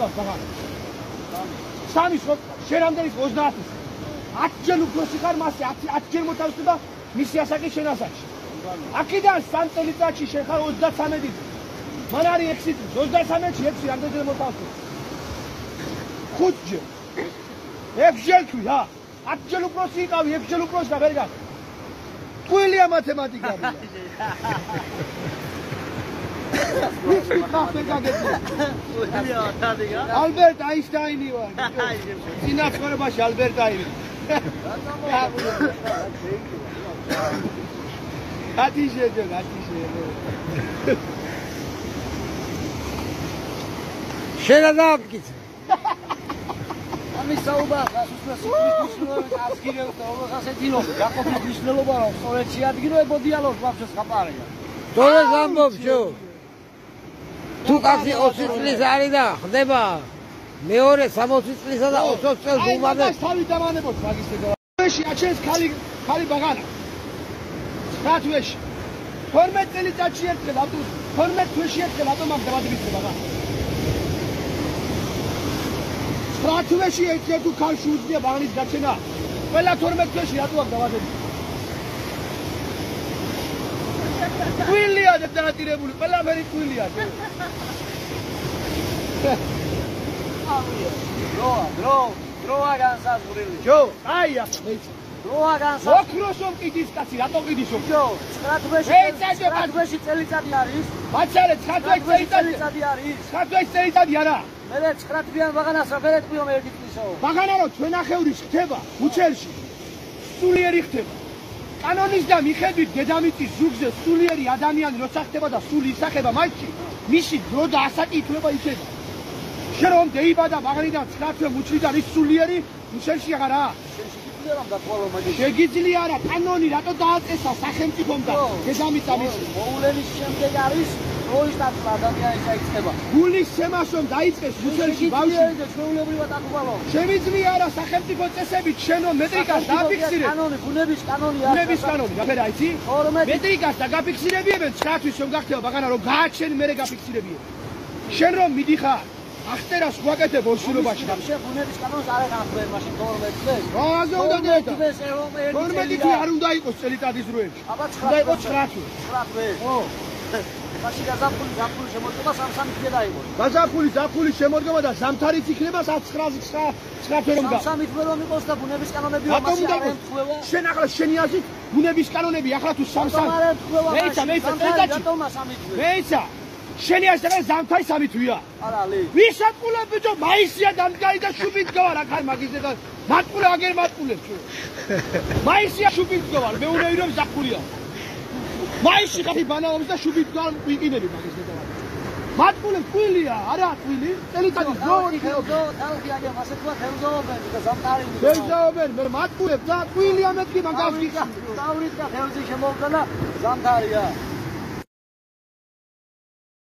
მოკავს ბაღანა. სამის შენ რამდენი 30-ის. 10 ჯერ უფროსი ხარ მასე 10 ჯერ მოთავსდება მისი ასაკი შენ ასაკში. აქედან 3 წელიწადში შენ ხარ 33 წელი. მან არის 6 წელი. 33-ში 6 რამდენჯერ მოთავსდება? 5 ჯერ. 6 ჯერ თქვი რა. 10 ჯერ უფროსი იყავი, 6 ჯერ უფროსი და ვერ გახ. ტყუილია მათემატიკა. ალბერტ აინშტაინი ვარ. წინაცხოვრებაში ალბერტ აინშტაინი. ათიშეჯო. შენა დაამტკიცე. ამის საუბარია, სულ ასკირებს და ოღონდ გაყოფის მნიშვნელობა რომ სწორედ შეადგინებო დიალოგს ვაფშე ხაპარია. სწორედ ამბობ შო. თუ კაცი 20 წლის არის და ხდება მეორე 60 წლისა და 20 წელს უმადე თავი დამანებოთ მაგის ეგ. თვეში აჩენს ხალი ბაღანა. რა თვეში? 12 წელიწადში ერთხელ ავტოს 12 თვეში ერთხელ ავტომატ დავადგინე ბაღანა. რა თვეში ერთხელ თუ ქალში უძია ბაღანის გაჩენა? ყველა 12 თვეში რატო აქ დავადგინე? კვილია დატირებული, ყველაფერი კვილია. დროა განსაზღვრილი. ჯო, აი ახლა მეც. დროა განსაზღვრილი. ოქროსომ კიდის კაცი, რატო კიდისო? ჯო, 9 თვეში წელიწადი არის. მაცალე 9 წელიწადი არის. 9 წელიწადი არა. მე 9 თვიან ბაღანას რა ვერ ეტყვიო მე ერთი წლისო. ბაღანა რო ჩვენახევრი ხდება უჩელში. სულიერი ხდება. კანონის და მიხედვით დედამიწის ზურგზე სულიერი ადამიანი როცა ხდება და სული ისახება მასში, მისი დრო და ასაკი ითვლება იქნება. შენ რომ დაიბადა ბაღანიდან 9 თვე მუჩლიდან ის სულიერი მუშელში აღარაა. შეგიძლია რა კანონი რატო დააწესა სახელმწიფომ და დედამიწა მისი. მოულენის შემდეგ არის დროის დაწვა ადამიანის დაიწყება. გულის შემაშომ დაიწყეს მუშელში ბავშვი. ჩვეულებრივად აკვალო. შემიძლია რა სახელმწიფო წესებით შენო მეტრიკას დააფიქსირებ. კანონი, ბუნების კანონი არის. ბუნების კანონი, რა იცი? მეტრიკას და გაფიქსირებიებენ 9 თვის რომ გახდება ბაღანა რომ გააჩენი მე გაფიქსირებიე. შენ რომ მიდიხარ ახტერას გვაკეთებ ორშილობაში და შენ ბუნების კანონს არ აკეთებ მაშინ 12 წელს. რაზე უნდა დაეცა? 12 თვე არ უნდა იყოს წელიწადის დროებში. აბა 9 უნდა იყოს 9 თვე. 9 თვე. ხო. მაშინ გაზაფხული შემოდგება 3 თვე დაიღოს. გაზაფხული შემოდგება და ზამთარიც იქნება 9 თვე რომ გა. 3 თვე რომ იყოს და ბუნების კანონები ამასე არ ემთხვევა. შენ ახლა შენი აზრით ბუნების კანონები ახლა თუ 3 მეიცა რატომა 3 თვე. მეიცა შენი აზრით ზამთარი 3 თვეა. არალი. ვისაკულე ბიჭო მაისია დამდგარი და შუბით გავარ აქ არ მაგის ეგ მატყულე აგერ მატყულებს შო. მაისია შუბით გავარ მეუნეი რომ ზაფხულია. მაისში ხათი ბანაობს და შუბით გავარ ვიყინები მაგის ეგ. მატყულე კვილია არა კვილი წელიწადი ზოგი თავი აგერ ასე თქვა თევზაობენ და ზამთარი. თევზაობენ მე მატყულებ და კვილია მეთქი მაგას გიხსნი. დავრით და თევზი შემოვგანა ზამთარია.